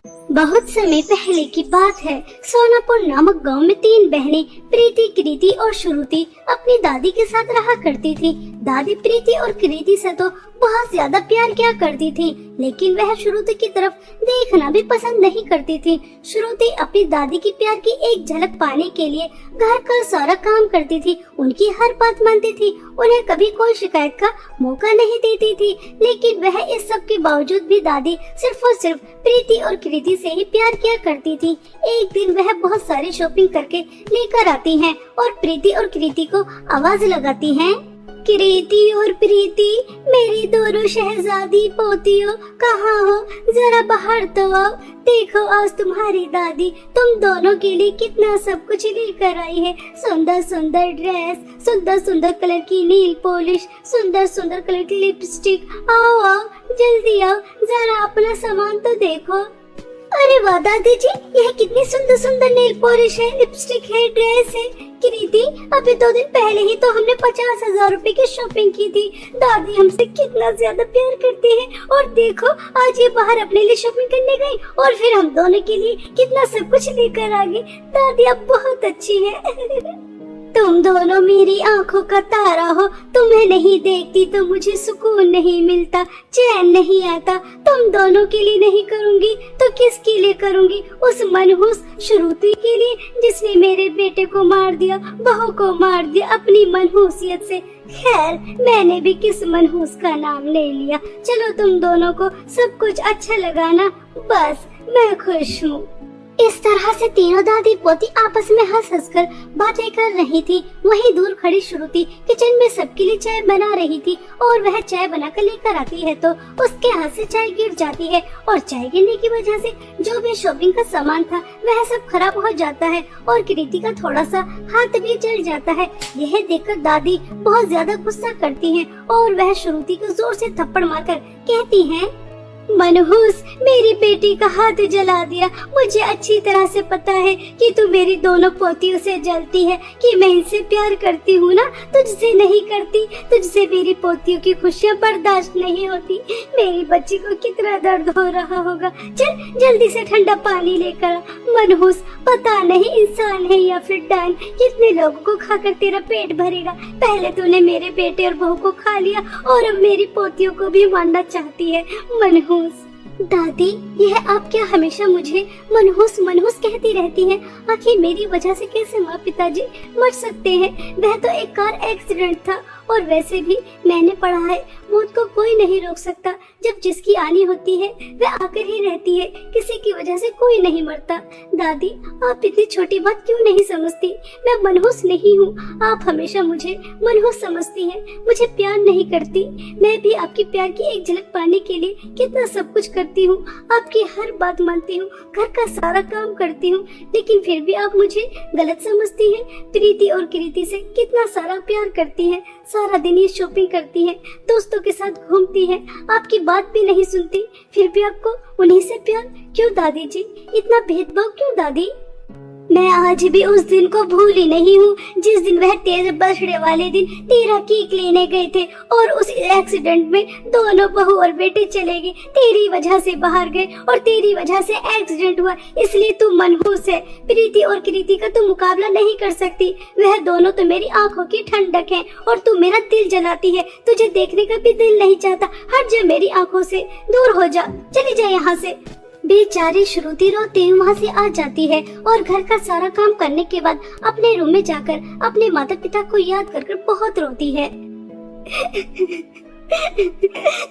बहुत समय पहले की बात है। सोनापुर नामक गांव में 3 बहनें प्रीति, कृति और श्रुति अपनी दादी के साथ रहा करती थी। दादी प्रीति और कृति से तो बहुत ज्यादा प्यार किया करती थी, लेकिन वह श्रुति की तरफ देखना भी पसंद नहीं करती थी। श्रुति अपनी दादी की प्यार की एक झलक पाने के लिए घर का सारा काम करती थी, उनकी हर बात मानती थी, उन्हें कभी कोई शिकायत का मौका नहीं देती थी। लेकिन वह इस सब के बावजूद भी दादी सिर्फ और सिर्फ प्रीति और कृति से ही प्यार किया करती थी। एक दिन वह बहुत सारी शॉपिंग करके लेकर आती हैं और प्रीति और कृति को आवाज लगाती हैं, कृति और प्रीति, मेरी दोनों शहजादी पोतियों, कहाँ हो? जरा बाहर तो आओ। देखो आज तुम्हारी दादी तुम दोनों के लिए कितना सब कुछ लेकर आई है। सुंदर सुंदर ड्रेस, सुंदर सुंदर कलर की नील पॉलिश, सुंदर सुंदर कलर की लिपस्टिक। आओ आओ, जल्दी आओ, जरा अपना सामान तो देखो। अरे वाह दादी जी, यह कितनी सुंदर सुंदर नेल पॉलिश है, लिपस्टिक है, ड्रेस है। कृति, अभी 2 दिन पहले ही तो हमने 50,000 रुपए की शॉपिंग की थी। दादी हमसे कितना ज्यादा प्यार करती है, और देखो आज ये बाहर अपने लिए शॉपिंग करने गई और फिर हम दोनों के लिए कितना सब कुछ लेकर आ गई। दादी आप बहुत अच्छी है। तुम दोनों मेरी आंखों का तारा हो, तुम्हें नहीं देखती तो मुझे सुकून नहीं मिलता, चैन नहीं आता। तुम दोनों के लिए नहीं करूंगी तो किसके लिए करूंगी? उस मनहूस श्रुति के लिए जिसने मेरे बेटे को मार दिया, बहू को मार दिया अपनी मनहूसियत से। खैर, मैंने भी किस मनहूस का नाम ले लिया। चलो तुम दोनों को सब कुछ अच्छा लगा ना? बस मैं खुश हूँ। इस तरह से तीनों दादी पोती आपस में हंस हंस कर बातें कर रही थी। वहीं दूर खड़ी श्रुति किचन में सबके लिए चाय बना रही थी और वह चाय बनाकर लेकर आती है तो उसके हाथ से चाय गिर जाती है और चाय गिरने की वजह से जो भी शॉपिंग का सामान था वह सब खराब हो जाता है और कृति का थोड़ा सा हाथ भी जल जाता है। यह देखकर दादी बहुत ज्यादा गुस्सा करती है और वह श्रुति को जोर से थप्पड़ मारकर कहती है, मनहूस, मेरी बेटी का हाथ जला दिया। मुझे अच्छी तरह से पता है कि तू मेरी दोनों पोतियों से जलती है, कि मैं इनसे प्यार करती हूँ ना, तुझसे नहीं करती। तुझसे मेरी पोतियों की खुशियाँ बर्दाश्त नहीं होती। मेरी बच्ची को कितना दर्द हो रहा होगा। चल जल्दी से ठंडा पानी लेकर आ। मनहूस, पता नहीं इंसान है या फिर डायन, कितने लोगों को खाकर तेरा पेट भरेगा। पहले तूने मेरे बेटे और बहू को खा लिया और अब मेरी पोतियों को भी मारना चाहती है। मनहूस। दादी, यह आप क्या हमेशा मुझे मनहूस मनहूस कहती रहती हैं? आखिर मेरी वजह से कैसे माँ पिताजी मर सकते हैं? वह तो एक कार एक्सीडेंट था और वैसे भी मैंने पढ़ा है मौत को कोई नहीं रोक सकता। जब जिसकी आनी होती है वह आकर ही रहती है, किसी की वजह से कोई नहीं मरता। दादी, आप इतनी छोटी बात क्यों नहीं समझती? मैं मनहूस नहीं हूँ। आप हमेशा मुझे मनहूस समझती हैं, मुझे प्यार नहीं करती। मैं भी आपकी प्यार की एक झलक पाने के लिए कितना सब कुछ करती हूँ, आपकी हर बात मानती हूँ, घर का सारा काम करती हूँ, लेकिन फिर भी आप मुझे गलत समझती हैं। प्रीति और कृति से कितना सारा प्यार करती हैं, सारा दिन ये शॉपिंग करती हैं, दोस्तों के साथ घूमती हैं, आपकी बात भी नहीं सुनती, फिर भी आपको उन्हीं से प्यार क्यों? दादी जी, इतना भेदभाव क्यों दादी? मैं आज भी उस दिन को भूली नहीं हूँ जिस दिन वह तेरे बर्थडे वाले दिन तेरा केक लेने गए थे और उस एक्सीडेंट में दोनों बहू और बेटे चले गए। तेरी वजह से बाहर गए और तेरी वजह से एक्सीडेंट हुआ, इसलिए तू मनहूस है। प्रीति और कृति का तू मुकाबला नहीं कर सकती। वह दोनों तो मेरी आंखों की ठंडक है और तू मेरा दिल जलाती है। तुझे देखने का भी दिल नहीं चाहता। हट जा मेरी आंखों से, दूर हो जा, चली जा यहाँ से। बेचारी श्रुति रोते हुए वहाँ से आ जाती है और घर का सारा काम करने के बाद अपने रूम में जाकर अपने माता पिता को याद कर बहुत रोती है।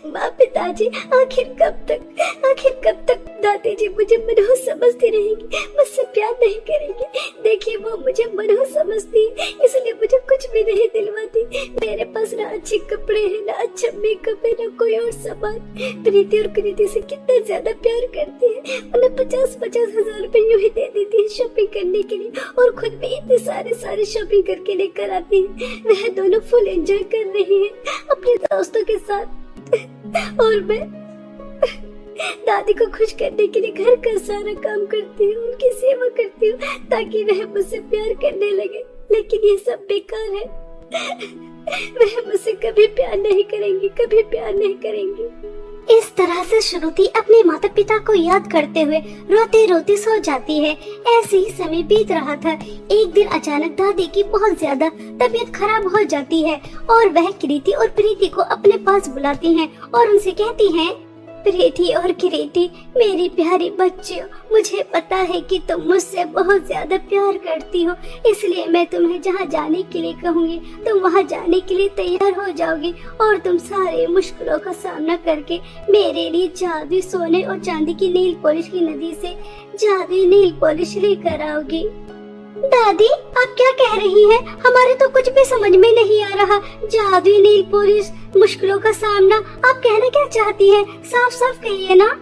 माँ पिताजी, आखिर कब तक दादी जी मुझे मनहूस समझती रहेंगी, मुझसे प्यार नहीं करेंगी? देखिए वो मुझे मनहूस समझती है, इसलिए मुझे कुछ भी नहीं दिलवाती। मेरे पास ना अच्छे कपड़े हैं, ना अच्छा मेकअप है, ना कोई और सामान। प्रीति और कृति से कितना ज्यादा प्यार करती है, उन्हें 50,000 रुपए यूं ही दे देती है शॉपिंग करने के लिए और खुद भी इतने सारे शॉपिंग करके लेकर आती है। वह दोनों फुल एंजॉय कर रही है अपने दोस्तों के साथ और मैं दादी को खुश करने के लिए घर का सारा काम करती हूँ, उनकी सेवा करती हूँ ताकि वह मुझसे प्यार करने लगे, लेकिन ये सब बेकार है। वह मुझसे कभी प्यार नहीं करेंगी, कभी प्यार नहीं करेंगी। इस तरह से श्रुति अपने माता पिता को याद करते हुए रोते रोते सो जाती है। ऐसे ही समय बीत रहा था। एक दिन अचानक दादी की बहुत ज्यादा तबीयत खराब हो जाती है और वह कृति और प्रीति को अपने पास बुलाती हैं और उनसे कहती हैं, प्रीति और कृति, मेरी प्यारी बच्चियों, मुझे पता है कि तुम मुझसे बहुत ज्यादा प्यार करती हो, इसलिए मैं तुम्हें जहाँ जाने के लिए कहूँगी तुम वहाँ जाने के लिए तैयार हो जाओगी और तुम सारे मुश्किलों का सामना करके मेरे लिए जादुई सोने और चांदी की नील पॉलिश की नदी से जादुई नील पॉलिश लेकर आओगी। दादी, आप क्या कह रही हैं? हमारे तो कुछ भी समझ में नहीं आ रहा। जादुई नील पॉलिश, मुश्किलों का सामना, आप कहना क्या चाहती हैं? साफ साफ कहिए ना।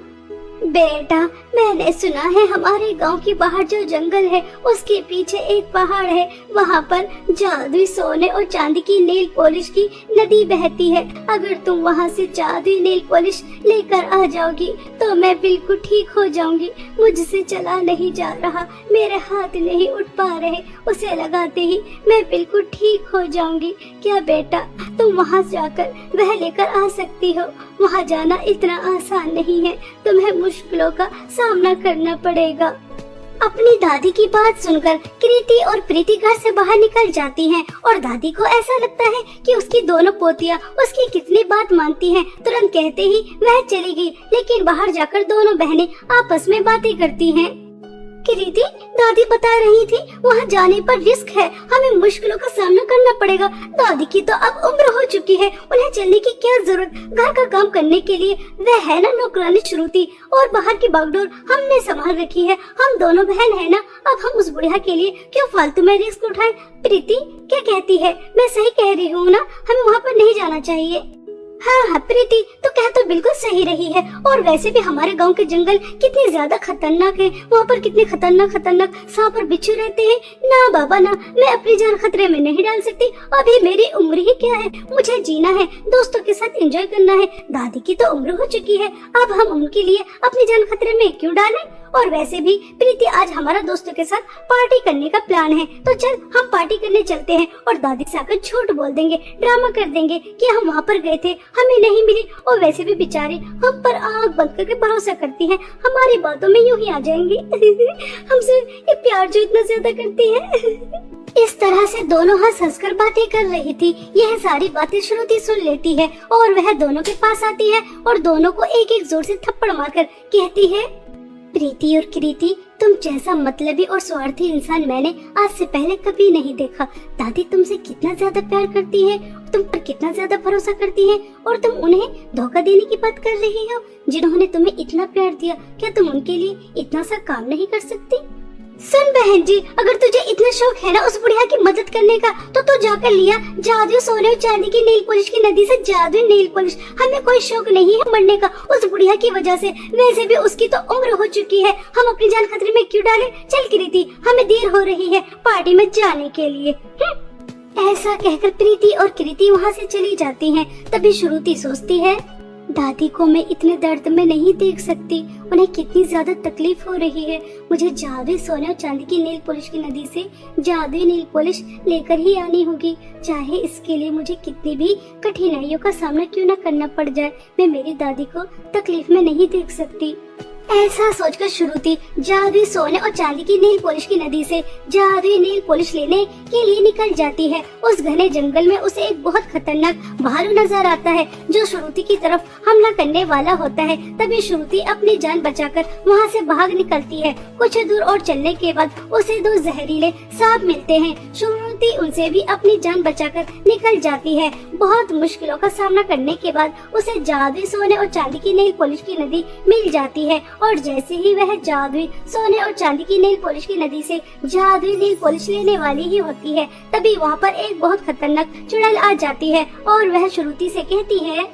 बेटा, मैंने सुना है हमारे गांव के बाहर जो जंगल है उसके पीछे एक पहाड़ है, वहाँ पर जादुई सोने और चांदी की नेल पॉलिश की नदी बहती है। अगर तुम वहाँ से जादुई नेल पॉलिश लेकर आ जाओगी तो मैं बिल्कुल ठीक हो जाऊंगी। मुझसे चला नहीं जा रहा, मेरे हाथ नहीं उठ पा रहे, उसे लगाते ही मैं बिल्कुल ठीक हो जाऊंगी। क्या बेटा, तुम वहाँ जाकर वह लेकर आ सकती हो? वहाँ जाना इतना आसान नहीं है, तुम्हें मुश्किलों का सामना करना पड़ेगा। अपनी दादी की बात सुनकर कृति और प्रीति घर से बाहर निकल जाती हैं और दादी को ऐसा लगता है कि उसकी दोनों पोतियां उसकी कितनी बात मानती हैं। तुरंत कहते ही वह चली गई, लेकिन बाहर जाकर दोनों बहनें आपस में बातें करती हैं। कृति, दादी बता रही थी वहाँ जाने पर रिस्क है, हमें मुश्किलों का सामना करना पड़ेगा। दादी की तो अब उम्र हो चुकी है, उन्हें चलने की क्या जरूरत? घर का काम करने के लिए वह है ना नौकरानी श्रुति, और बाहर की बागडोर हमने संभाल रखी है। हम दोनों बहन है ना, अब हम उस बुढ़िया के लिए क्यों फालतू में रिस्क उठाएं? प्रीति क्या कहती है? मैं सही कह रही हूँ ना? हमें वहाँ पर नहीं जाना चाहिए। हाँ प्रीति, तो कह तो बिल्कुल सही रही है। और वैसे भी हमारे गांव के जंगल कितने ज्यादा खतरनाक हैं, वहाँ पर कितने खतरनाक सांप और बिच्छू रहते हैं। ना बाबा ना, मैं अपनी जान खतरे में नहीं डाल सकती। अभी मेरी उम्र ही क्या है, मुझे जीना है, दोस्तों के साथ एंजॉय करना है। दादी की तो उम्र हो चुकी है, अब हम उनके लिए अपनी जान खतरे में क्यों डालें? और वैसे भी प्रीति, आज हमारा दोस्तों के साथ पार्टी करने का प्लान है, तो चल हम पार्टी करने चलते हैं। और दादी से आकर झूठ बोल देंगे, ड्रामा कर देंगे कि हम वहाँ पर गए थे, हमें नहीं मिली। और वैसे भी बेचारे हम पर आँख बंद करके भरोसा करती हैं, हमारी बातों में यूं ही आ जाएंगे। हमसे ये प्यार जो इतना ज्यादा करती है। इस तरह से दोनों हंस हंस कर बातें कर रही थी। यह सारी बातें श्रुति सुन लेती है और वह दोनों के पास आती है और दोनों को एक एक जोर से थप्पड़ मारकर कहती है, प्रीति और कृति, तुम जैसा मतलबी और स्वार्थी इंसान मैंने आज से पहले कभी नहीं देखा। दादी तुमसे कितना ज्यादा प्यार करती है, तुम पर कितना ज्यादा भरोसा करती है, और तुम उन्हें धोखा देने की बात कर रही हो। जिन्होंने तुम्हें इतना प्यार दिया, क्या तुम उनके लिए इतना सा काम नहीं कर सकती? सुन बहन जी, अगर तुझे इतना शौक है ना उस बुढ़िया की मदद करने का, तो तू जाकर लिया जादू सोने और चांदी की नेल पॉलिश की नदी से जादू नेल पॉलिश। हमें कोई शौक नहीं है मरने का उस बुढ़िया की वजह से। वैसे भी उसकी तो उम्र हो चुकी है, हम अपनी जान खतरे में क्यों डालें? चल कृति, हमें देर हो रही है पार्टी में जाने के लिए। ऐसा कहकर प्रीति और कृति वहाँ से चली जाती हैं। तभी श्रुति सोचती है, दादी को मैं इतने दर्द में नहीं देख सकती, उन्हें कितनी ज्यादा तकलीफ हो रही है। मुझे जादुई सोने और चांदी की नेल पॉलिश की नदी से जादुई नेल पॉलिश लेकर ही आनी होगी, चाहे इसके लिए मुझे कितनी भी कठिनाइयों का सामना क्यों न करना पड़ जाए। मैं मेरी दादी को तकलीफ में नहीं देख सकती। ऐसा सोचकर श्रुति जादुई सोने और चांदी की नेल पॉलिश की नदी से जादुई नेल पॉलिश लेने के लिए निकल जाती है। उस घने जंगल में उसे एक बहुत खतरनाक भालू नजर आता है जो श्रुति की तरफ हमला करने वाला होता है। तभी श्रुति अपनी जान बचाकर वहां से भाग निकलती है। कुछ दूर और चलने के बाद उसे दो जहरीले सांप मिलते हैं। श्रुति उनसे भी अपनी जान बचाकर निकल जाती है। बहुत मुश्किलों का सामना करने के बाद उसे जादुई सोने और चांदी की नेल पॉलिश की नदी मिल जाती है। और जैसे ही वह जादुई सोने और चांदी की नेल पॉलिश की नदी से जादुई नेल पॉलिश लेने वाली ही होती है, तभी वहाँ पर एक बहुत खतरनाक चुड़ैल आ जाती है और वह श्रुति से कहती है,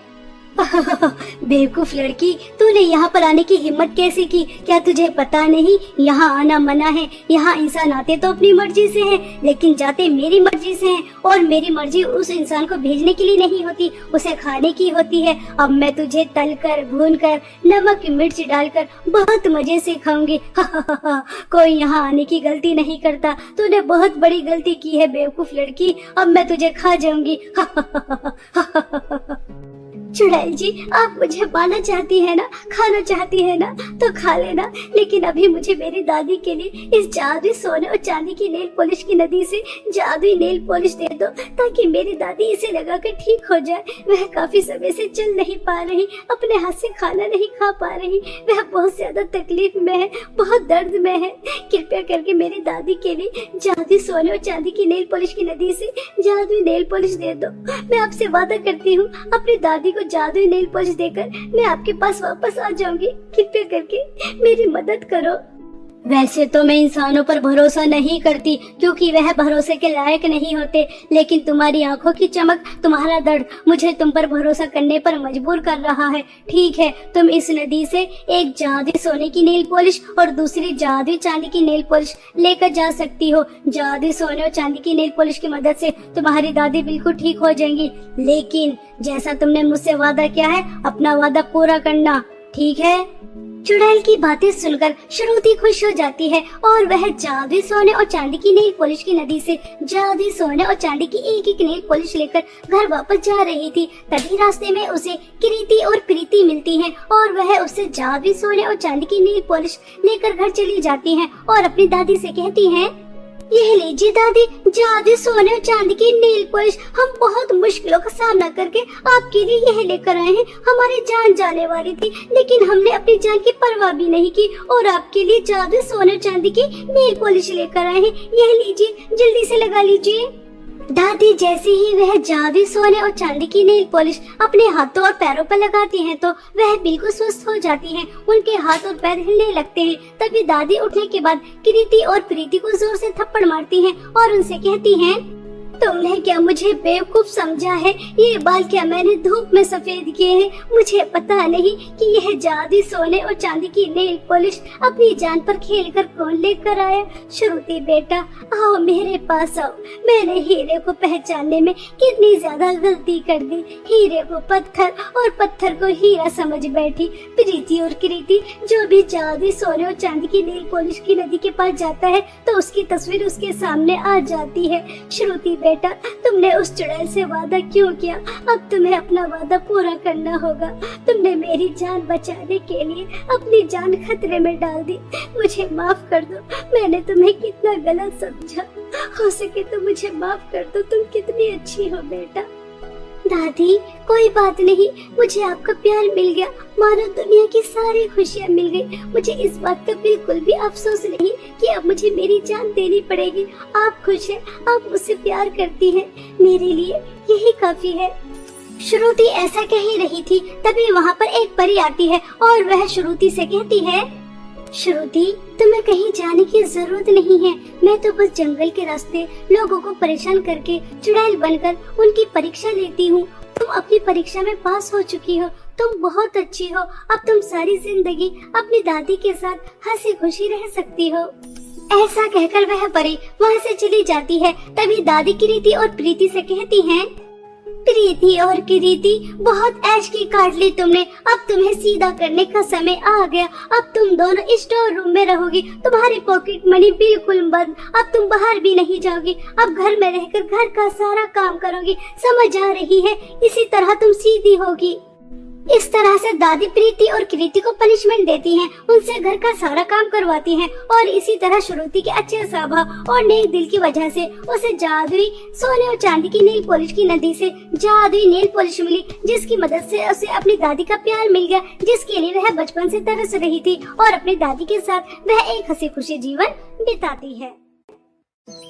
बेवकूफ लड़की, तूने यहाँ पर आने की हिम्मत कैसे की? क्या तुझे पता नहीं यहाँ आना मना है? यहाँ इंसान आते तो अपनी मर्जी से हैं, लेकिन जाते मेरी मर्जी से हैं। और मेरी मर्जी उस इंसान को भेजने के लिए नहीं होती, उसे खाने की होती है। अब मैं तुझे तल कर, भून कर, नमक मिर्च डालकर बहुत मजे से खाऊंगी। कोई यहाँ आने की गलती नहीं करता, तूने बहुत बड़ी गलती की है बेवकूफ लड़की, अब मैं तुझे खा जाऊंगी। चुड़ैल जी, आप मुझे पाना चाहती है ना, खाना चाहती है ना, तो खा लेना, लेकिन अभी मुझे मेरी दादी के लिए इस जादुई सोने और चांदी की नेल पॉलिश की नदी से जादुई नेल पॉलिश दे दो, ताकि मेरी दादी इसे लगाकर ठीक हो जाए। वह काफी समय से चल नहीं पा रही, अपने हाथ से खाना नहीं खा पा रही, वह बहुत ज्यादा तकलीफ में है, बहुत दर्द में है। कृपया करके मेरी दादी के लिए जादुई सोने और चांदी की नेल पॉलिश की नदी से जादुई नेल पॉलिश दे दो। मैं आपसे वादा करती हूँ, अपनी दादी को जादुई नेल पॉलिश देकर मैं आपके पास वापस आ जाऊंगी। कृपया करके मेरी मदद करो। वैसे तो मैं इंसानों पर भरोसा नहीं करती, क्योंकि वह भरोसे के लायक नहीं होते, लेकिन तुम्हारी आंखों की चमक, तुम्हारा दर्द मुझे तुम पर भरोसा करने पर मजबूर कर रहा है। ठीक है, तुम इस नदी से एक जादुई सोने की नेल पॉलिश और दूसरी जादुई चांदी की नेल पॉलिश लेकर जा सकती हो। जादुई सोने और चांदी की नेल पॉलिश की मदद से तुम्हारी दादी बिल्कुल ठीक हो जाएंगी, लेकिन जैसा तुमने मुझसे वादा किया है, अपना वादा पूरा करना, ठीक है? चुड़ैल की बातें सुनकर श्रुति खुश हो जाती है और वह जादुई सोने और चांदी की नेल पॉलिश की नदी से जादुई सोने और चांदी की एक एक नेल पॉलिश लेकर घर वापस जा रही थी। तभी रास्ते में उसे कृति और प्रीति मिलती हैं और वह उससे जादुई सोने और चांदी की नेल पॉलिश लेकर घर चली जाती हैं और अपनी दादी से कहती हैं, यह लीजिए दादी, जादुई सोने और चांदी की नेल पॉलिश। हम बहुत मुश्किलों का सामना करके आपके लिए यह लेकर आए हैं। हमारी जान जाने वाली थी, लेकिन हमने अपनी जान की परवाह भी नहीं की और आपके लिए जादुई सोने और चांदी की नेल पॉलिश लेकर आए हैं। यह लीजिए, जल्दी से लगा लीजिए। दादी जैसे ही वह जादुई सोने और चांदी की नेल पॉलिश अपने हाथों और पैरों पर लगाती हैं, तो वह बिल्कुल स्वस्थ हो जाती हैं। उनके हाथ और पैर हिलने लगते हैं। तभी दादी उठने के बाद कृति और प्रीति को जोर से थप्पड़ मारती हैं और उनसे कहती हैं, तुमने क्या मुझे बेवकूफ समझा है? ये बाल क्या मैंने धूप में सफेद किए हैं? मुझे पता नहीं कि यह जादुई सोने और चांदी की नेल पॉलिश अपनी जान पर खेलकर कौन लेकर आया? श्रुति बेटा, आओ मेरे पास आओ। मैंने हीरे को पहचानने में कितनी ज्यादा गलती कर दी। हीरे को पत्थर और पत्थर को हीरा समझ बैठी। प्रीति और कृति, जो भी जादुई सोने और चांदी की नेल पॉलिश की नदी के पास जाता है तो उसकी तस्वीर उसके सामने आ जाती है। श्रुति बेटा, तुमने उस चुड़ैल से वादा क्यों किया? अब तुम्हें अपना वादा पूरा करना होगा। तुमने मेरी जान बचाने के लिए अपनी जान खतरे में डाल दी। मुझे माफ कर दो, मैंने तुम्हें कितना गलत समझा। हो सके तो मुझे माफ कर दो। तुम कितनी अच्छी हो बेटा। दादी कोई बात नहीं, मुझे आपका प्यार मिल गया, मानो दुनिया की सारी खुशियाँ मिल गई। मुझे इस बात का बिल्कुल भी अफसोस नहीं कि अब मुझे मेरी जान देनी पड़ेगी। आप खुश हैं, आप मुझसे प्यार करती हैं, मेरे लिए यही काफी है। श्रुति ऐसा कह ही रही थी, तभी वहाँ पर एक परी आती है और वह श्रुति से कहती है, श्रुति तुम्हें कहीं जाने की जरूरत नहीं है। मैं तो बस जंगल के रास्ते लोगों को परेशान करके चुड़ैल बनकर उनकी परीक्षा लेती हूँ। तुम अपनी परीक्षा में पास हो चुकी हो, तुम बहुत अच्छी हो। अब तुम सारी जिंदगी अपनी दादी के साथ हंसी खुशी रह सकती हो। ऐसा कहकर वह परी वहाँ से चली जाती है। तभी दादी कृति और प्रीति से कहती हैं, प्रीति और कृति, बहुत ऐश की काट ली तुमने। अब तुम्हें सीधा करने का समय आ गया। अब तुम दोनों स्टोर रूम में रहोगी। तुम्हारी पॉकेट मनी बिल्कुल बंद। अब तुम बाहर भी नहीं जाओगी। अब घर में रहकर घर का सारा काम करोगी। समझ आ रही है? इसी तरह तुम सीधी होगी। इस तरह से दादी प्रीति और कृति को पनिशमेंट देती हैं, उनसे घर का सारा काम करवाती हैं और इसी तरह श्रुति के अच्छे स्वभाव और नेक दिल की वजह से उसे जादुई सोने और चांदी की नेल पॉलिश की नदी से जादुई नेल पॉलिश मिली, जिसकी मदद से उसे अपनी दादी का प्यार मिल गया, जिसके लिए वह बचपन से तरस रही थी और अपनी दादी के साथ वह एक हंसी खुशी जीवन बिताती है।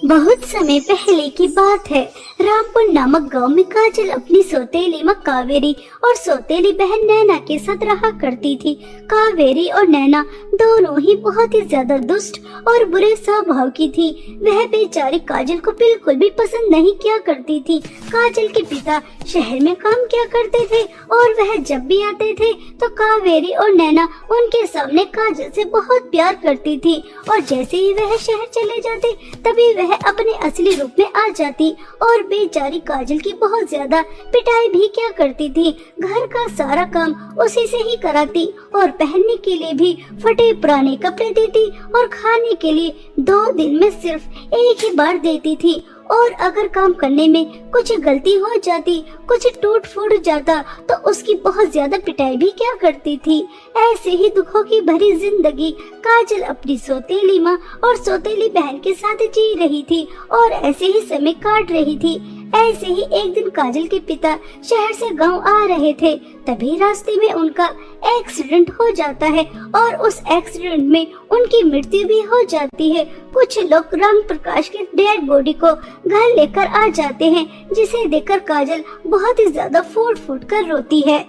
बहुत समय पहले की बात है। रामपुर नामक गांव में काजल अपनी सौतेली मां कावेरी और सौतेली बहन नैना के साथ रहा करती थी। कावेरी और नैना दोनों ही बहुत ही ज्यादा दुष्ट और बुरे स्वभाव की थी। वह बेचारी काजल को बिल्कुल भी पसंद नहीं किया करती थी। काजल के पिता शहर में काम किया करते थे और वह जब भी आते थे तो कावेरी और नैना उनके सामने काजल से बहुत प्यार करती थी और जैसे ही वह शहर चले जाते तभी वह अपने असली रूप में आ जाती और बेचारी काजल की बहुत ज्यादा पिटाई भी क्या करती थी। घर का सारा काम उसी से ही कराती और पहनने के लिए भी फटे पुराने कपड़े देती और खाने के लिए 2 दिन में सिर्फ एक ही बार देती थी और अगर काम करने में कुछ गलती हो जाती, कुछ टूट फूट जाता तो उसकी बहुत ज्यादा पिटाई भी क्या करती थी। ऐसे ही दुखों की भरी जिंदगी काजल अपनी सौतेली माँ और सौतेली बहन के साथ जी रही थी और ऐसे ही समय काट रही थी। ऐसे ही एक दिन काजल के पिता शहर से गांव आ रहे थे, तभी रास्ते में उनका एक्सीडेंट हो जाता है और उस एक्सीडेंट में उनकी मृत्यु भी हो जाती है। कुछ लोग राम प्रकाश के डेड बॉडी को घर लेकर आ जाते हैं, जिसे देखकर काजल बहुत ही ज्यादा फूट फूट कर रोती है।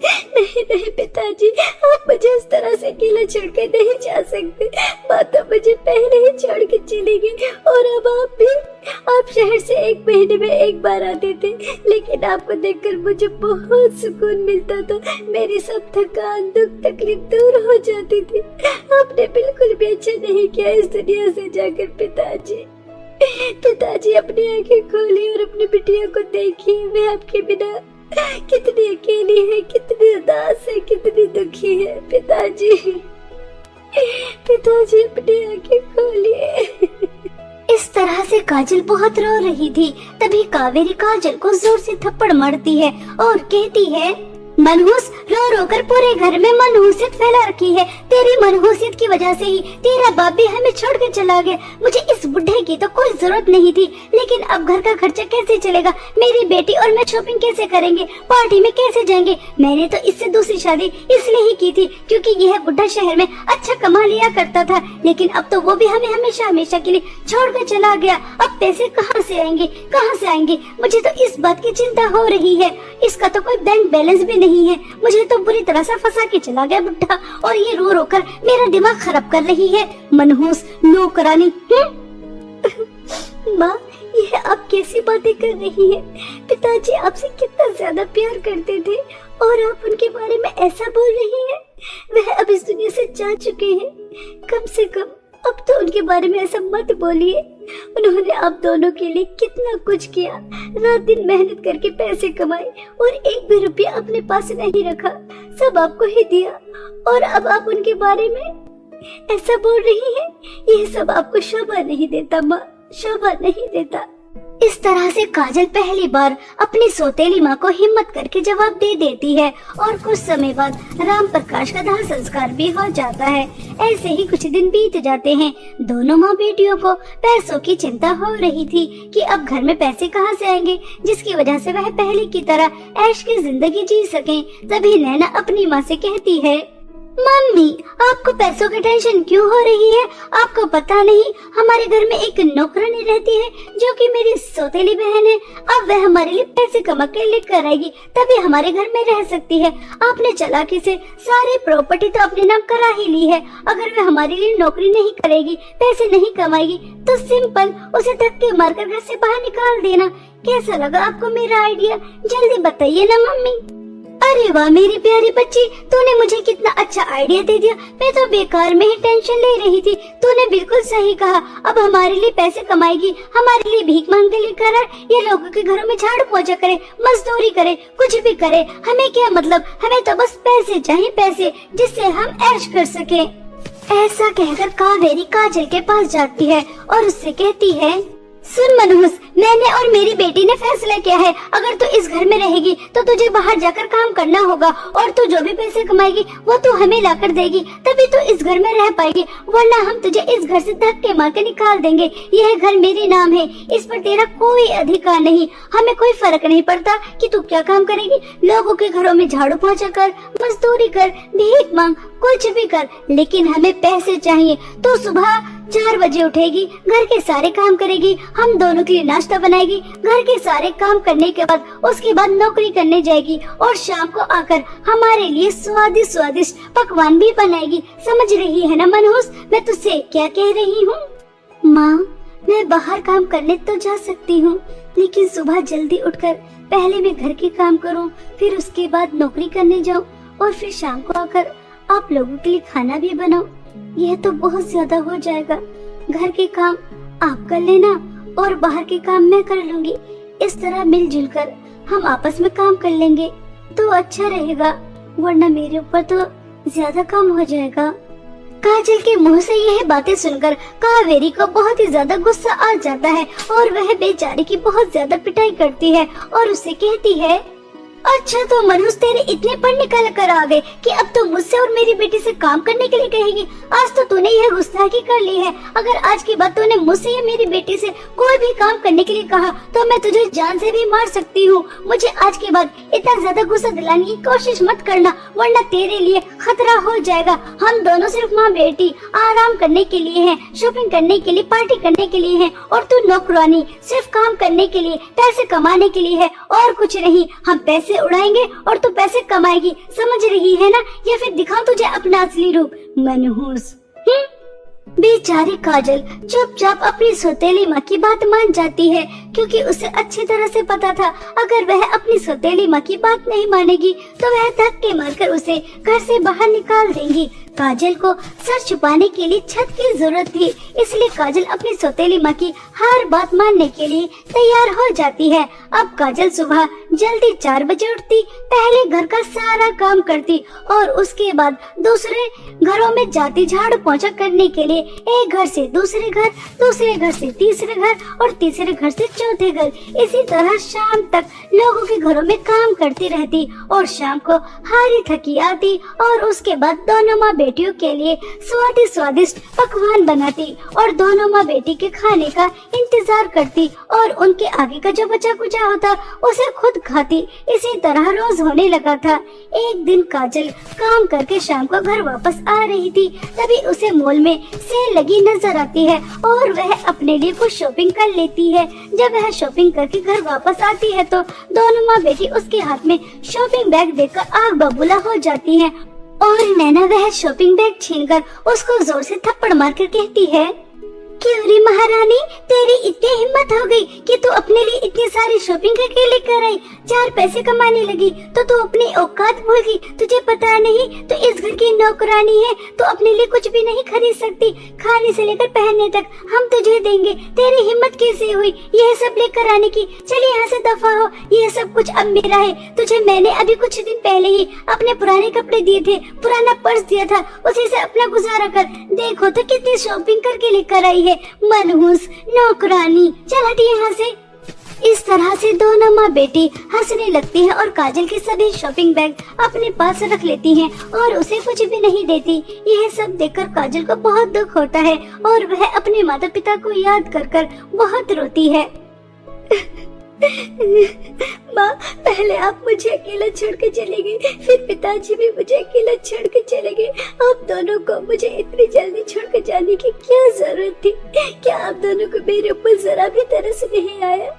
नहीं नहीं पिताजी, आप मुझे इस तरह से अकेला छोड़ के नहीं जा सकते। माँ तो मुझे पहले ही छोड़ के चली गई और अब आप भी। आप शहर से एक महीने में एक बार आते थे, लेकिन आपको देखकर मुझे बहुत सुकून मिलता था। मेरी सब थकान दुख तकलीफ दूर हो जाती थी। आपने बिल्कुल भी अच्छा नहीं किया इस दुनिया से जाकर पिताजी। पिताजी अपनी आंखें खोली और अपनी बिटिया को देखिए। मैं आपके बिना कितनी अकेली है, कितनी उदास है, कितनी दुखी है। पिताजी पिताजी अपनी आंखें खोलिए। इस तरह से काजल बहुत रो रही थी। तभी कावेरी काजल को जोर से थप्पड़ मारती है और कहती है, मनहूस, रो रो कर पूरे घर में मनहूसियत फैला रखी है। तेरी मनहूसियत की वजह से ही तेरा बाप भी हमें छोड़ कर चला गया। मुझे इस बुढ़े की तो कोई जरूरत नहीं थी, लेकिन अब घर का खर्चा कैसे चलेगा? मेरी बेटी और मैं शॉपिंग कैसे करेंगे? पार्टी में कैसे जाएंगे? मैंने तो इससे दूसरी शादी इसलिए ही की थी क्योंकि यह बुढ़ा शहर में अच्छा कमा लिया करता था, लेकिन अब तो वो भी हमें हमेशा हमेशा के लिए छोड़ कर चला गया। अब पैसे कहाँ से आएंगे, कहाँ से आएंगे? मुझे तो इस बात की चिंता हो रही है। इसका तो कोई बैंक बैलेंस भी नहीं है। मुझे तो बुरी तरह से फंसा के चला गया बुढ़ा, और ये रो रो कर मेरा दिमाग खराब कर रही है। मनहूस नौकरानी। माँ, ये आप कैसी बातें कर रही है? पिताजी आपसे कितना ज्यादा प्यार करते थे और आप उनके बारे में ऐसा बोल रही हैं। वह अब इस दुनिया से जा चुके हैं। कम से कम अब तो उनके बारे में ऐसा मत बोलिए। उन्होंने आप दोनों के लिए कितना कुछ किया, रात दिन मेहनत करके पैसे कमाए और एक भी रुपया अपने पास नहीं रखा, सब आपको ही दिया, और अब आप उनके बारे में ऐसा बोल रही हैं। ये सब आपको शोभा नहीं देता माँ, शोभा नहीं देता। इस तरह से काजल पहली बार अपनी सौतेली माँ को हिम्मत करके जवाब दे देती है और कुछ समय बाद राम प्रकाश का दाह संस्कार भी हो जाता है। ऐसे ही कुछ दिन बीत जाते हैं। दोनों माँ बेटियों को पैसों की चिंता हो रही थी कि अब घर में पैसे कहाँ से आएंगे, जिसकी वजह से वह पहले की तरह ऐश की जिंदगी जी सकें। तभी नैना अपनी माँ से कहती है, मम्मी, आपको पैसों की टेंशन क्यों हो रही है? आपको पता नहीं हमारे घर में एक नौकरानी रहती है जो कि मेरी सौतेली बहन है। अब वह हमारे लिए पैसे कमा के लेकर आएगी, तभी हमारे घर में रह सकती है। आपने चालाकी से सारी प्रॉपर्टी तो अपने नाम करा ही ली है। अगर वह हमारे लिए नौकरी नहीं करेगी, पैसे नहीं कमाएगी, तो सिंपल उसे धक्के मारकर घर से बाहर निकाल देना। कैसा लगा आपको मेरा आइडिया? जल्दी बताइए ना मम्मी। अरे वाह मेरी प्यारी बच्ची, तूने मुझे कितना अच्छा आइडिया दे दिया। मैं तो बेकार में ही टेंशन ले रही थी। तूने बिल्कुल सही कहा। अब हमारे लिए पैसे कमाएगी, हमारे लिए भीख मांग के लेकर आए, या लोगों के घरों में झाड़ू पोछा करे, मजदूरी करे, कुछ भी करे, हमें क्या मतलब? हमें तो बस पैसे चाहिए, पैसे, जिससे हम ऐश कर सके। ऐसा कहकर कावेरी काजल के पास जाती है और उससे कहती है, सुन मनहूस, मैंने और मेरी बेटी ने फैसला किया है, अगर तू इस घर में रहेगी तो तुझे बाहर जाकर काम करना होगा, और तू जो भी पैसे कमाएगी वो तू हमें लाकर देगी, तभी तू इस घर में रह पाएगी, वरना हम तुझे इस घर से धक्के मार के निकाल देंगे। यह घर मेरे नाम है, इस पर तेरा कोई अधिकार नहीं। हमें कोई फर्क नहीं पड़ता कि तू क्या काम करेगी। लोगों के घरों में झाड़ू पोछा कर, मजदूरी कर, भीख मांग, कुछ भी कर, लेकिन हमें पैसे चाहिए। तो सुबह 4 बजे उठेगी, घर के सारे काम करेगी, हम दोनों के लिए नाश्ता बनाएगी, घर के सारे काम करने के बाद उसके बाद नौकरी करने जाएगी, और शाम को आकर हमारे लिए स्वादिष्ट स्वादिष्ट पकवान भी बनाएगी। समझ रही है ना मनहूस, मैं तुझसे क्या कह रही हूँ? माँ, मैं बाहर काम करने तो जा सकती हूँ, लेकिन सुबह जल्दी उठकर पहले मैं घर के काम करूँ, फिर उसके बाद नौकरी करने जाऊँ, और फिर शाम को आकर आप लोगों के लिए खाना भी बनाओ। यह तो बहुत ज्यादा हो जाएगा। घर के काम आप कर लेना और बाहर के काम मैं कर लूंगी। इस तरह मिलजुल कर हम आपस में काम कर लेंगे तो अच्छा रहेगा, वरना मेरे ऊपर तो ज्यादा काम हो जाएगा। काजल के मुंह से यह बातें सुनकर कावेरी को बहुत ही ज्यादा गुस्सा आ जाता है और वह बेचारी की बहुत ज्यादा पिटाई करती है और उसे कहती है, अच्छा तो मनुष्य तेरे इतने पढ़ निकल कर आ गए कि अब तो मुझसे और मेरी बेटी से काम करने के लिए कहेगी। आज तो तूने यह गुस्ताखी कर ली है। अगर आज के बाद तूने मुझसे या मेरी बेटी से कोई भी काम करने के लिए कहा तो मैं तुझे जान से भी मार सकती हूँ। मुझे आज के बाद इतना ज्यादा गुस्सा दिलाने की कोशिश मत करना, वरना तेरे लिए खतरा हो जाएगा। हम दोनों सिर्फ माँ बेटी आराम करने के लिए हैं, शॉपिंग करने के लिए, पार्टी करने के लिए हैं, और तू नौकरानी सिर्फ काम करने के लिए, पैसे कमाने के लिए है और कुछ नहीं। हम पैसे उड़ाएंगे और तू पैसे कमाएगी, समझ रही है ना? या फिर दिखाऊं तुझे अपना असली रूप, मनहूस। बेचारी काजल चुपचाप अपनी सौतेली माँ की बात मान जाती है, क्योंकि उसे अच्छी तरह से पता था अगर वह अपनी सौतेली माँ की बात नहीं मानेगी तो वह धक्के मारकर उसे घर से बाहर निकाल देंगी। काजल को सर छुपाने के लिए छत की जरूरत थी, इसलिए काजल अपनी सौतेली माँ की हर बात मानने के लिए तैयार हो जाती है। अब काजल सुबह जल्दी 4 बजे उठती, पहले घर का सारा काम करती और उसके बाद दूसरे घरों में जाती झाड़ू पोंछा करने के लिए। एक घर से दूसरे घर, दूसरे घर से तीसरे घर और तीसरे घर से चौथे घर, इसी तरह शाम तक लोगों के घरों में काम करती रहती और शाम को हारी थकी आती और उसके बाद दोनों माँ बेटियों के लिए स्वादिष्ट पकवान बनाती और दोनों माँ बेटी के खाने का इंतजार करती और उनके आगे का जो बचा कुचा होता उसे खुद खाती। इसी तरह रोज होने लगा था। एक दिन काजल काम करके शाम को घर वापस आ रही थी, तभी उसे मॉल में सेल लगी नजर आती है और वह अपने लिए कुछ शॉपिंग कर लेती है। जब वह शॉपिंग करके घर वापस आती है तो दोनों माँ बेटी उसके हाथ में शॉपिंग बैग देखकर आग बबूला हो जाती है और नैना वह शॉपिंग बैग छीनकर उसको जोर से थप्पड़ मारकर कहती है, क्यों रे महारानी, तेरी इतनी हिम्मत हो गई कि तू अपने लिए इतनी सारी शॉपिंग करके लेकर आई, 4 पैसे कमाने लगी तो तू अपनी औकात भूल गई। तुझे पता नहीं तो इस घर की नौकरानी है, तो अपने लिए कुछ भी नहीं खरीद सकती, खाने से लेकर पहनने तक हम तुझे देंगे। तेरी हिम्मत कैसे हुई यह सब लेकर आने की? चल यहाँ से दफा हो, यह सब कुछ अब मेरा है। तुझे मैंने अभी कुछ दिन पहले ही अपने पुराने कपड़े दिए थे, पुराना पर्स दिया था, उसी से अपना गुजारा कर। देखो तो कितनी शॉपिंग करके लेकर आई है मनहूस नौकरानी, चल हट यहाँ से। इस तरह से दोनों माँ बेटी हंसने लगती है और काजल के सभी शॉपिंग बैग अपने पास रख लेती हैं और उसे कुछ भी नहीं देती। यह सब देखकर काजल को बहुत दुख होता है और वह अपने माता पिता को याद कर बहुत रोती है। माँ, पहले आप मुझे अकेला छोड़ के चले गए, फिर पिताजी भी मुझे अकेला छोड़ के चले गए। आप दोनों को मुझे इतनी जल्दी छोड़ के जाने की क्या जरूरत थी? क्या आप दोनों को मेरे ऊपर जरा भी तरस नहीं आया?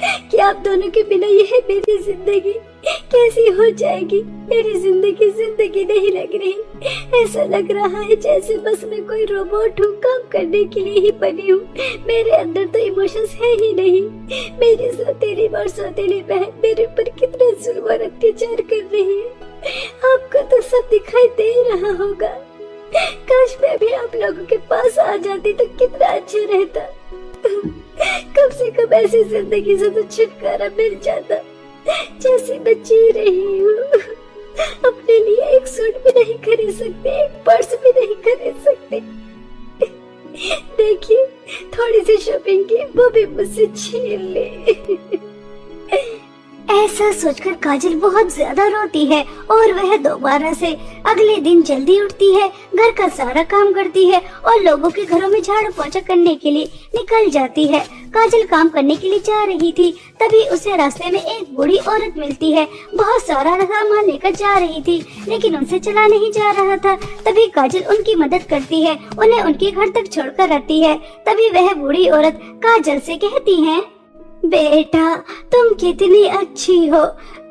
क्या आप दोनों के बिना यह मेरी जिंदगी कैसी हो जाएगी? मेरी जिंदगी नहीं लग रही। ऐसा लग रहा है जैसे बस मैं कोई रोबोट हूँ, काम करने के लिए ही बनी हूँ। मेरे अंदर तो इमोशंस है ही नहीं। मेरी सौतेली और सौतेली बहन मेरे ऊपर कितना जुल्म और अत्याचार कर रही है। आपको तो सब दिखाई दे रहा होगा। काश मैं भी आप लोगों के पास आ जाती तो कितना अच्छा रहता। कम से कम ऐसी जिंदगी से तो छुटकारा मिल जाता जैसी मैं जी रही हूँ। अपने लिए एक सूट भी नहीं खरीद सकते, एक पर्स भी नहीं खरीद सकते। देखिए, थोड़ी सी शॉपिंग की वो भी मुझसे छीन ले। ऐसा सोचकर काजल बहुत ज्यादा रोती है और वह दोबारा से अगले दिन जल्दी उठती है, घर का सारा काम करती है और लोगों के घरों में झाड़ू पोंछा करने के लिए निकल जाती है। काजल काम करने के लिए जा रही थी, तभी उसे रास्ते में एक बूढ़ी औरत मिलती है। बहुत सारा सामान लेकर जा रही थी, लेकिन उनसे चला नहीं जा रहा था। तभी काजल उनकी मदद करती है, उन्हें उनके घर तक छोड़कर आती है। तभी वह बूढ़ी औरत काजल से कहती है, बेटा, तुम कितनी अच्छी हो।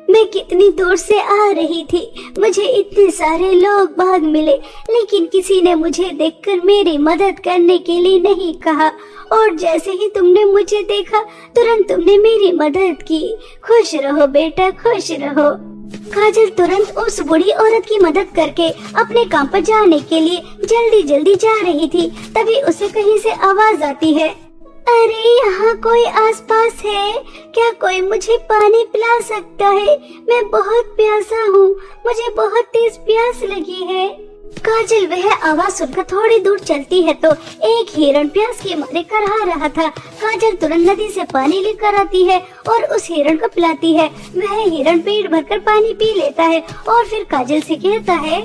मैं कितनी दूर से आ रही थी, मुझे इतने सारे लोग बाग मिले, लेकिन किसी ने मुझे देखकर मेरी मदद करने के लिए नहीं कहा, और जैसे ही तुमने मुझे देखा तुरंत तुमने मेरी मदद की। खुश रहो बेटा, खुश रहो। काजल तुरंत उस बूढ़ी औरत की मदद करके अपने काम पर जाने के लिए जल्दी जल्दी जा रही थी। तभी उसे कहीं से आवाज आती है, अरे यहाँ कोई आसपास है क्या? कोई मुझे पानी पिला सकता है? मैं बहुत प्यासा हूँ, मुझे बहुत तेज प्यास लगी है। काजल वह आवाज सुनकर थोड़ी दूर चलती है तो एक हिरण प्यास के मारे करहा रहा था। काजल तुरंत नदी से पानी लेकर आती है और उस हिरण को पिलाती है। वह हिरण पेट भरकर पानी पी लेता है और फिर काजल से कहता है,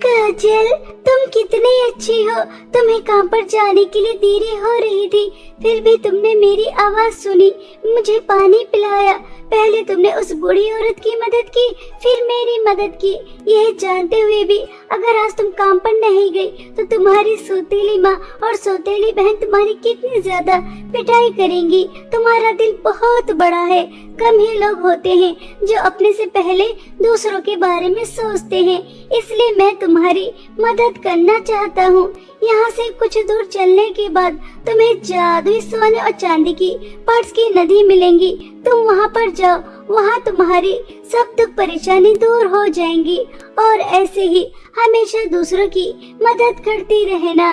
काजल तुम कितनी अच्छी हो, तुम्हें काम पर जाने के लिए देरी हो रही थी, फिर भी तुमने मेरी आवाज सुनी, मुझे पानी पिलाया। पहले तुमने उस बूढ़ी औरत की मदद की, फिर मेरी मदद की। यह जानते हुए भी अगर आज तुम काम पर नहीं गई तो तुम्हारी सौतेली माँ और सौतेली बहन तुम्हारी कितनी ज्यादा पिटाई करेंगी। तुम्हारा दिल बहुत बड़ा है, कम ही लोग होते हैं जो अपने से पहले दूसरों के बारे में सोचते हैं, इसलिए मैं तुम्हारी मदद करना चाहता हूँ। यहाँ से कुछ दूर चलने के बाद तुम्हें जादुई सोने और चांदी की पर्स की नदी मिलेंगी। तुम वहाँ पर जाओ, वहाँ तुम्हारी सब दुख परेशानी दूर हो जाएंगी और ऐसे ही हमेशा दूसरों की मदद करती रहना।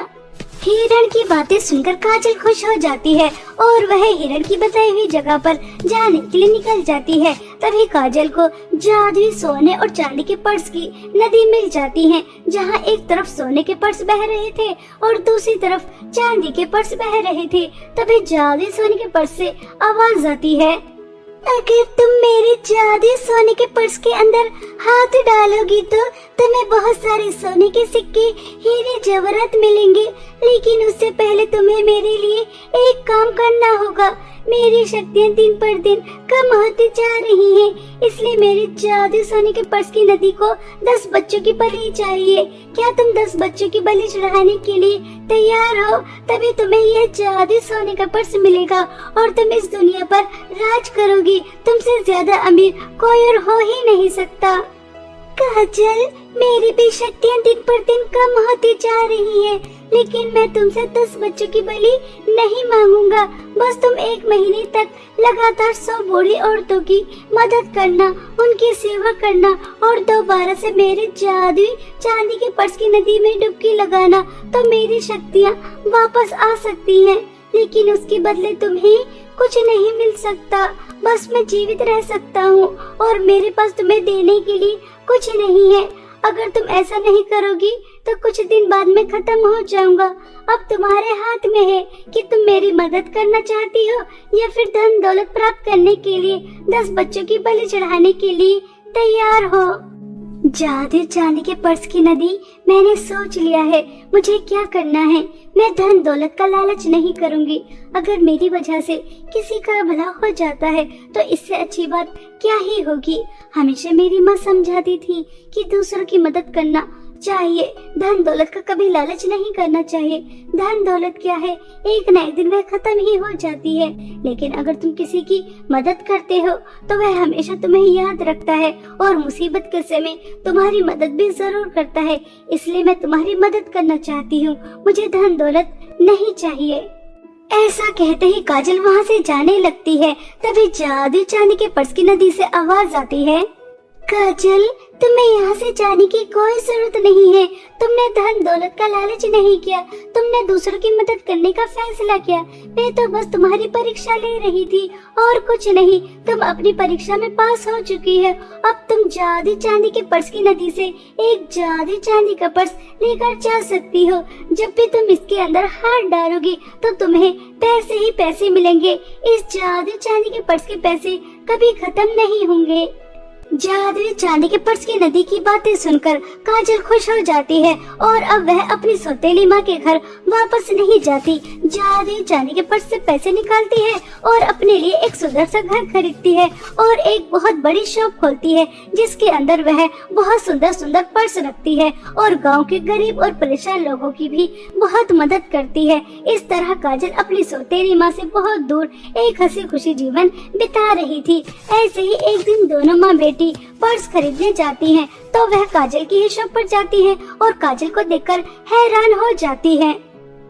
हिरण की बातें सुनकर काजल खुश हो जाती है और वह हिरण की बताई हुई जगह पर जाने के लिए निकल जाती है। तभी काजल को जादुई सोने और चांदी के पर्स की नदी मिल जाती है, जहां एक तरफ सोने के पर्स बह रहे थे और दूसरी तरफ चांदी के पर्स बह रहे थे। तभी जादुई सोने के पर्स से आवाज आती है, अगर तुम मेरे जादुई सोने के पर्स के अंदर हाथ डालोगी तो तुम्हें बहुत सारे सोने के सिक्के, हीरे जवाहरात मिलेंगे, लेकिन उससे पहले तुम्हें मेरे लिए एक काम करना होगा। मेरी शक्तियाँ दिन पर दिन कम होती जा रही हैं, इसलिए मेरे जादू सोने के पर्स की नदी को 10 बच्चों की बलि चाहिए। क्या तुम 10 बच्चों की बलि चढ़ाने के लिए तैयार हो? तभी तुम्हें यह जादू सोने का पर्स मिलेगा और तुम इस दुनिया पर राज करोगी। तुमसे ज्यादा अमीर कोई और हो ही नहीं सकता। काजल, मेरी भी शक्तियाँ दिन पर दिन कम होती जा रही है, लेकिन मैं तुमसे 10 बच्चों की बलि नहीं मांगूंगा। बस तुम 1 महीने तक लगातार 100 बूढ़ी औरतों की मदद करना, उनकी सेवा करना और दोबारा से मेरे जादुई चांदी के पर्स की नदी में डुबकी लगाना, तो मेरी शक्तियाँ वापस आ सकती हैं। लेकिन उसके बदले तुम्हें कुछ नहीं मिल सकता, बस मैं जीवित रह सकता हूँ और मेरे पास तुम्हें देने के लिए कुछ नहीं है। अगर तुम ऐसा नहीं करोगी तो कुछ दिन बाद मैं खत्म हो जाऊंगा। अब तुम्हारे हाथ में है कि तुम मेरी मदद करना चाहती हो या फिर धन दौलत प्राप्त करने के लिए 10 बच्चों की बलि चढ़ाने के लिए तैयार हो। जादू चांदी के पर्स की नदी, मैंने सोच लिया है मुझे क्या करना है। मैं धन दौलत का लालच नहीं करूंगी। अगर मेरी वजह से किसी का भला हो जाता है तो इससे अच्छी बात क्या ही होगी। हमेशा मेरी माँ समझाती थी कि दूसरों की मदद करना चाहिए, धन दौलत का कभी लालच नहीं करना चाहिए। धन दौलत क्या है, एक न एक दिन वह खत्म ही हो जाती है, लेकिन अगर तुम किसी की मदद करते हो तो वह हमेशा तुम्हें याद रखता है और मुसीबत के समय तुम्हारी मदद भी जरूर करता है। इसलिए मैं तुम्हारी मदद करना चाहती हूँ, मुझे धन दौलत नहीं चाहिए। ऐसा कहते ही काजल वहाँ से जाने लगती है। तभी जादू चांदी के पर्स की नदी से आवाज आती है, काजल, तुम्हें यहाँ से जाने की कोई जरूरत नहीं है। तुमने धन दौलत का लालच नहीं किया, तुमने दूसरों की मदद करने का फैसला किया। मैं तो बस तुम्हारी परीक्षा ले रही थी और कुछ नहीं। तुम अपनी परीक्षा में पास हो चुकी है। अब तुम जादू चांदी के पर्स की नदी से एक जादू चांदी का पर्स लेकर जा सकती हो। जब भी तुम इसके अंदर हाथ डालोगी तो तुम्हें पैसे ही पैसे मिलेंगे। इस जादू चांदी के पर्स के पैसे कभी खत्म नहीं होंगे। जादुई चांदी के पर्स की नदी की बातें सुनकर काजल खुश हो जाती है और अब वह अपनी सौतेली माँ के घर वापस नहीं जाती। जादुई चांदी के पर्स से पैसे निकालती है और अपने लिए एक सुंदर सा घर खरीदती है और एक बहुत बड़ी शॉप खोलती है, जिसके अंदर वह बहुत सुंदर सुंदर पर्स रखती है और गांव के गरीब और परेशान लोगों की भी बहुत मदद करती है। इस तरह काजल अपनी सौतेली माँ से बहुत दूर एक हंसी खुशी जीवन बिता रही थी। ऐसे ही एक दिन दोनों माँ बेटी पर्स खरीदने जाती हैं, तो वह काजल की ही शॉप पर जाती है और काजल को देखकर हैरान हो जाती है।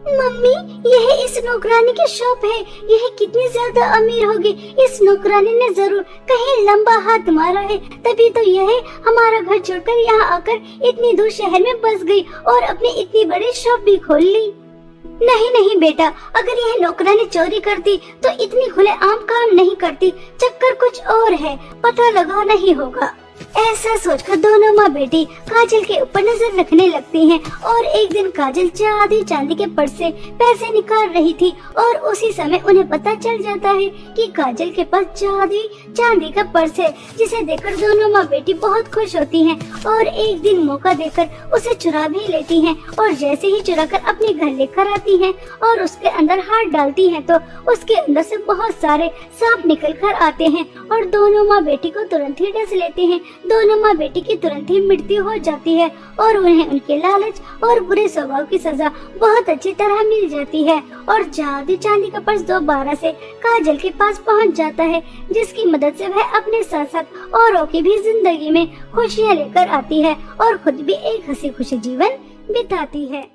मम्मी, यह इस नौकरानी की शॉप है। यह कितनी ज्यादा अमीर होगी। इस नौकरानी ने जरूर कहीं लंबा हाथ मारा है, तभी तो यह हमारा घर छोड़कर यहाँ आकर इतनी दूर शहर में बस गई और अपनी इतनी बड़ी शॉप भी खोल ली। नहीं नहीं बेटा, अगर यह नौकरानी चोरी करती तो इतनी खुलेआम काम नहीं करती। चक्कर कुछ और है, पता लगाना ही होगा। ऐसा सोचकर दोनों माँ बेटी काजल के ऊपर नजर रखने लगती हैं और एक दिन काजल आधी चांदी के पर्स से पैसे निकाल रही थी और उसी समय उन्हें पता चल जाता है कि काजल के पास चांदी का पर्स है, जिसे देखकर दोनों माँ बेटी बहुत खुश होती हैं और एक दिन मौका देकर उसे चुरा भी लेती हैं और जैसे ही चुराकर अपने घर लेकर आती हैं और उसके अंदर हाथ डालती हैं तो उसके अंदर से बहुत सारे सांप निकल कर आते हैं और दोनों माँ बेटी को तुरंत ही डस लेते हैं। दोनों माँ बेटी की तुरंत ही मृत्यु हो जाती है और उन्हें उनके लालच और बुरे स्वभाव की सजा बहुत अच्छी तरह मिल जाती है और जादू चांदी का पर्स दोबारा से काजल के पास पहुंच जाता है, जिसकी मदद से वह अपने साथ साथ औरों की भी जिंदगी में खुशियां लेकर आती है और खुद भी एक हंसी खुशी जीवन बिताती है।